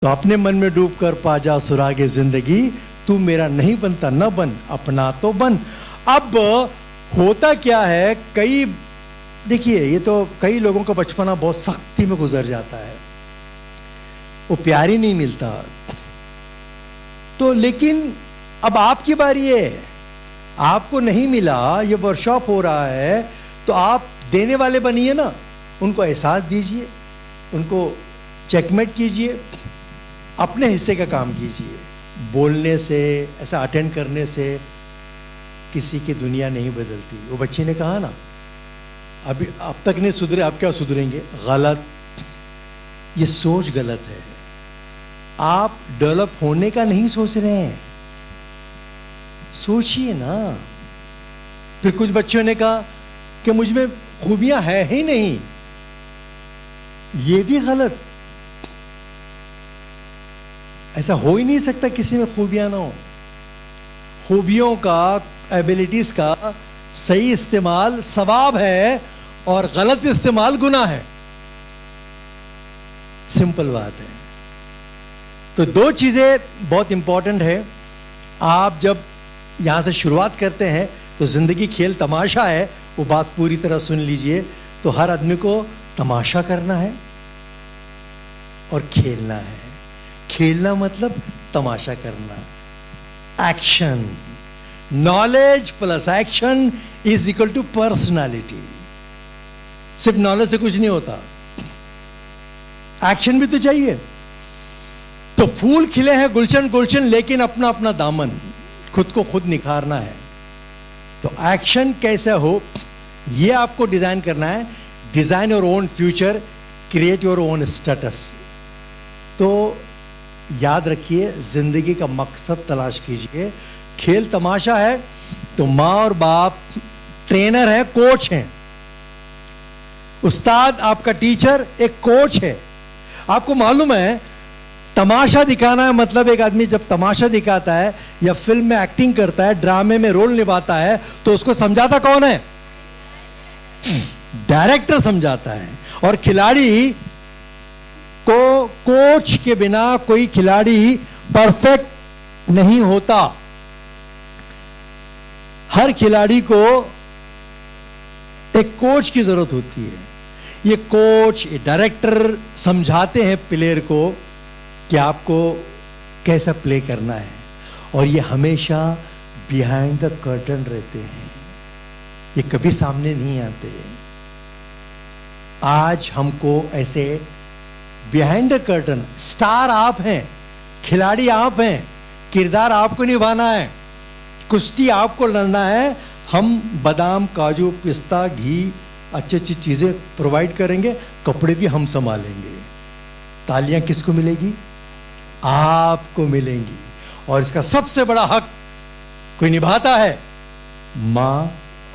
تو اپنے من میں ڈوب کر پا جا سراغ زندگی، تو میرا نہیں بنتا نہ بن، اپنا تو بن۔ اب ہوتا کیا ہے، دیکھیے یہ تو کئی لوگوں کا بچپنا بہت سختی میں گزر جاتا ہے، وہ پیار ہی نہیں ملتا، تو لیکن اب آپ کی باری ہے، آپ کو نہیں ملا، یہ ورکشاپ ہو رہا ہے تو آپ دینے والے بنیے نا، ان کو احساس دیجئے، ان کو چیک میٹ کیجئے، اپنے حصے کا کام کیجئے۔ بولنے سے، ایسا اٹینڈ کرنے سے کسی کی دنیا نہیں بدلتی۔ وہ بچی نے کہا نا اب تک نہیں سدھرے، اب کیا سدھریں گے؟ غلط، یہ سوچ غلط ہے۔ آپ ڈیولپ ہونے کا نہیں سوچ رہے ہیں، سوچئے نا۔ پھر کچھ بچوں نے کہا کہ مجھ میں خوبیاں ہیں ہی نہیں، یہ بھی غلط، ایسا ہو ہی نہیں سکتا کسی میں خوبیاں نہ ہو۔ خوبیوں کا، ایبیلٹیز کا صحیح استعمال ثواب ہے اور غلط استعمال گناہ ہے، سمپل بات ہے۔ تو دو چیزیں بہت امپورٹنٹ ہے۔ آپ جب یہاں سے شروعات کرتے ہیں تو زندگی کھیل تماشا ہے، وہ بات پوری طرح سن لیجئے۔ تو ہر آدمی کو تماشا کرنا ہے اور کھیلنا ہے۔ کھیلنا مطلب تماشا کرنا، action. Knowledge plus action is equal to personality. صرف نالج سے کچھ نہیں ہوتا، ایکشن بھی تو چاہیے۔ تو پھول کھلے ہیں گلشن گلشن، لیکن اپنا اپنا دامن، خود کو خود نکھارنا ہے۔ تو ایکشن کیسا ہو یہ آپ کو ڈیزائن کرنا ہے۔ Design your own future, create your own status. تو یاد رکھیے، زندگی کا مقصد تلاش کیجئے۔ کھیل تماشا ہے تو ماں اور باپ ٹرینر ہیں، کوچ ہیں، استاد آپ کا ٹیچر ایک کوچ ہے۔ آپ کو معلوم ہے تماشا دکھانا ہے، مطلب ایک آدمی جب تماشا دکھاتا ہے یا فلم میں ایکٹنگ کرتا ہے، ڈرامے میں رول نبھاتا ہے، تو اس کو سمجھاتا کون ہے؟ ڈائریکٹر سمجھاتا ہے۔ اور کھلاڑی کو کوچ کے بنا کوئی کھلاڑی پرفیکٹ نہیں ہوتا۔ ہر کھلاڑی کو ایک کوچ کی ضرورت ہوتی ہے۔ یہ کوچ، یہ ڈائریکٹر سمجھاتے ہیں پلیئر کو کہ آپ کو کیسا پلے کرنا ہے، اور یہ ہمیشہ بیہائنڈ دا کرٹن رہتے ہیں، یہ کبھی سامنے نہیں آتے۔ آج ہم کو ایسے بیہائنڈ دا کرٹن، سٹار آپ ہیں، کھلاڑی آپ ہیں، کردار آپ کو نبھانا ہے، کشتی آپ کو لڑنا ہے۔ ہم بادام، کاجو، پستہ، گھی، اچھی اچھی چیزیں پرووائڈ کریں گے، کپڑے بھی ہم سنبھالیں گے۔ تالیاں کس کو ملے گی؟ آپ کو ملیں گی۔ اور اس کا سب سے بڑا حق کوئی نبھاتا ہے، ماں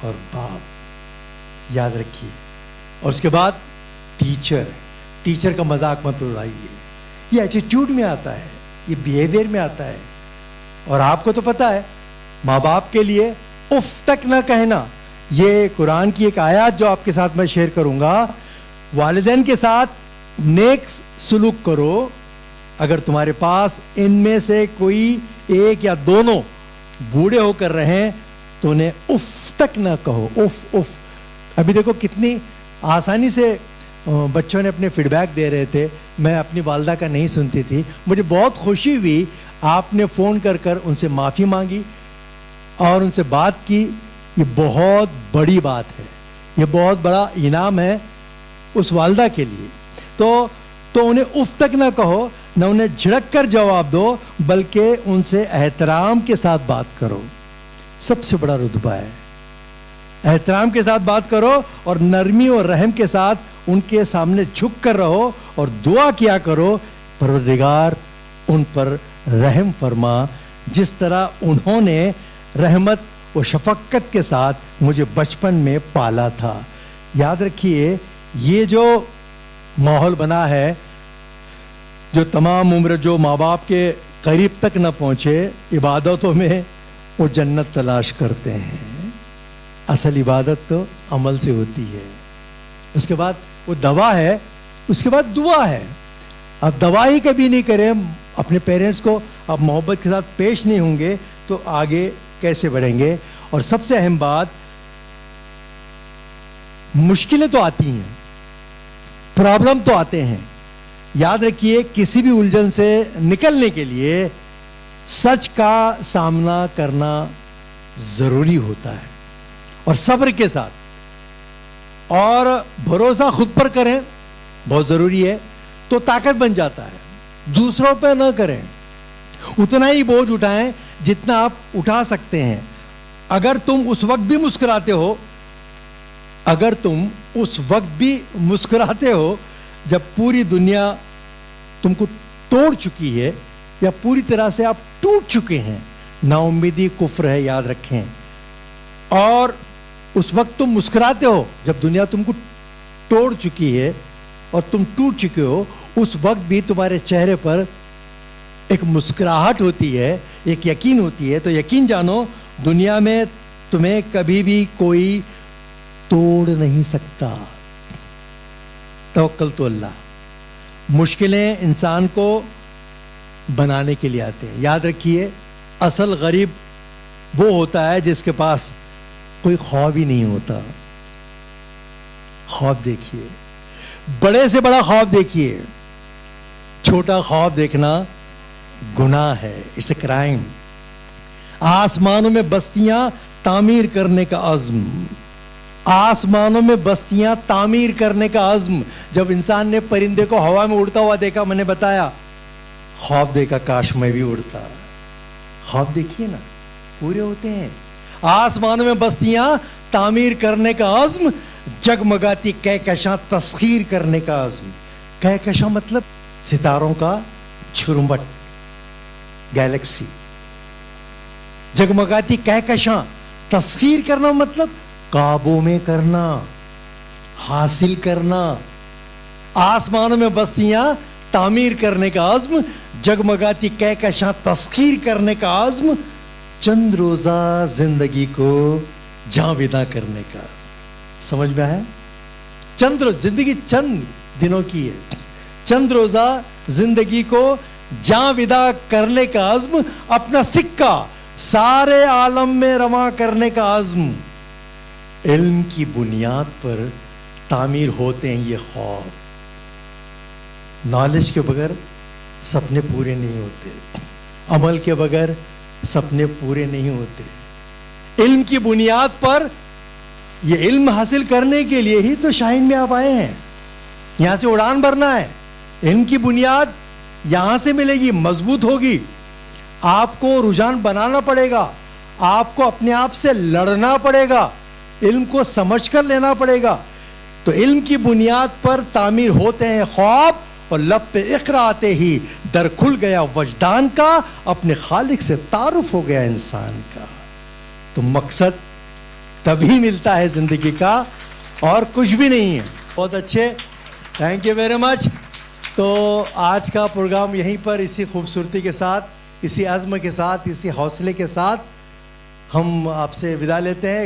اور باپ، یاد رکھیے۔ اور اس کے بعد ٹیچر، ٹیچر کا مذاق مت اڑائیے، یہ ایٹیٹیوڈ میں آتا ہے، یہ بیہیویئر میں آتا ہے۔ اور آپ کو تو پتا ہے، ماں باپ کے لیے اف تک نہ کہنا۔ یہ قرآن کی ایک آیات جو آپ کے ساتھ میں شیئر کروں گا، والدین کے ساتھ نیک سلوک کرو، اگر تمہارے پاس ان میں سے کوئی ایک یا دونوں بوڑھے ہو کر رہیں تو انہیں اف تک نہ کہو، اف اف۔ ابھی دیکھو کتنی آسانی سے بچوں نے اپنے فیڈ بیک دے رہے تھے، میں اپنی والدہ کا نہیں سنتی تھی، مجھے بہت خوشی ہوئی، آپ نے فون کر کر ان سے معافی مانگی اور ان سے بات کی۔ یہ بہت بڑی بات ہے، یہ بہت بڑا انعام ہے اس والدہ کے لیے۔ تو انہیں اف تک نہ کہو، نہ انہیں جھڑک کر جواب دو، بلکہ ان سے احترام کے ساتھ بات کرو۔ سب سے بڑا رتبہ ہے، احترام کے ساتھ بات کرو، اور نرمی اور رحم کے ساتھ ان کے سامنے جھک کر رہو اور دعا کیا کرو، پروردگار ان پر رحم فرما، جس طرح انہوں نے رحمت و شفقت کے ساتھ مجھے بچپن میں پالا تھا۔ یاد رکھیے، یہ جو ماحول بنا ہے، جو تمام عمر جو ماں باپ کے قریب تک نہ پہنچے عبادتوں میں، وہ جنت تلاش کرتے ہیں۔ اصل عبادت تو عمل سے ہوتی ہے، اس کے بعد وہ دوا ہے، اس کے بعد دعا ہے۔ اب دعا ہی کبھی نہیں کریں اپنے پیرنٹس کو، اب محبت کے ساتھ پیش نہیں ہوں گے تو آگے کیسے بڑھیں گے؟ اور سب سے اہم بات، مشکلیں تو آتی ہیں، پرابلم تو آتے ہیں، یاد رکھیے کسی بھی الجھن سے نکلنے کے لیے سچ کا سامنا کرنا ضروری ہوتا ہے، اور صبر کے ساتھ، اور بھروسہ خود پر کریں، بہت ضروری ہے، تو طاقت بن جاتا ہے۔ دوسروں پہ نہ کریں، اتنا ہی بوجھ اٹھائیں جتنا آپ اٹھا سکتے ہیں۔ اگر تم اس وقت بھی مسکراتے ہو، اگر تم اس وقت بھی مسکراتے ہو جب پوری دنیا تم کو توڑ چکی ہے یا پوری طرح سے آپ ٹوٹ چکے ہیں، نا امیدی کفر ہے، یاد رکھیں۔ اور اس وقت تم مسکراتے ہو جب دنیا تم کو توڑ چکی ہے اور تم ٹوٹ چکے ہو، اس وقت بھی تمہارے چہرے پر ایک مسکراہٹ ہوتی ہے، ایک یقین ہوتی ہے، تو یقین جانو دنیا میں تمہیں کبھی بھی کوئی توڑ نہیں سکتا۔ توکل تو اللہ۔ مشکلیں انسان کو بنانے کے لیے آتے ہیں، یاد رکھیے اصل غریب وہ ہوتا ہے جس کے پاس کوئی خواب ہی نہیں ہوتا۔ خواب دیکھیے، بڑے سے بڑا خواب دیکھیے، چھوٹا خواب دیکھنا گناہ ہے، اٹس اے کرائم۔ آسمانوں میں بستیاں تعمیر کرنے کا عزم، آسمانوں میں بستیاں تعمیر کرنے کا عزم۔ جب انسان نے پرندے کو ہوا میں اڑتا ہوا دیکھا، میں نے بتایا، خواب دیکھا کاش میں بھی اڑتا۔ خواب دیکھیے نا، پورے ہوتے ہیں۔ آسمانوں میں بستیاں تعمیر کرنے کا عزم، جگمگاتی کہکشاں تسخیر کرنے کا عزم۔ کہکشاں مطلب ستاروں کا جھرمٹ، گیلیکسی۔ جگمگاتی کہکشاں تسخیر کرنا مطلب قابو میں کرنا، حاصل کرنا۔ آسمانوں میں بستیاں تعمیر کرنے کا عزم، جگمگاتی کہکشاں تسخیر کرنے کا عزم، چند روزہ زندگی کو جاویداں کرنے کا عزم۔ سمجھ میں آیا؟ چند روز زندگی چند دنوں کی ہے، چند روزہ زندگی کو جاویداں کرنے کا عزم، اپنا سکہ سارے عالم میں رواں کرنے کا عزم۔ علم کی بنیاد پر تعمیر ہوتے ہیں یہ خواب۔ نالج کے بغیر سپنے پورے نہیں ہوتے، عمل کے بغیر سپنے پورے نہیں ہوتے۔ علم کی بنیاد پر، یہ علم حاصل کرنے کے لیے ہی تو شاہین میں آپ آئے ہیں، یہاں سے اڑان بھرنا ہے۔ علم کی بنیاد یہاں سے ملے گی، مضبوط ہوگی۔ آپ کو رجحان بنانا پڑے گا، آپ کو اپنے آپ سے لڑنا پڑے گا، علم کو سمجھ کر لینا پڑے گا۔ تو علم کی بنیاد پر تعمیر ہوتے ہیں خواب، اور لب پہ اقرا آتے ہی در کھل گیا وجدان کا، اپنے خالق سے تعارف ہو گیا انسان کا۔ تو مقصد تبھی ملتا ہے زندگی کا، اور کچھ بھی نہیں ہے۔ بہت اچھے، تھینک یو ویری مچ۔ تو آج کا پروگرام یہیں پر اسی خوبصورتی کے ساتھ، اسی عزم کے ساتھ، اسی حوصلے کے ساتھ ہم آپ سے وداع لیتے ہیں۔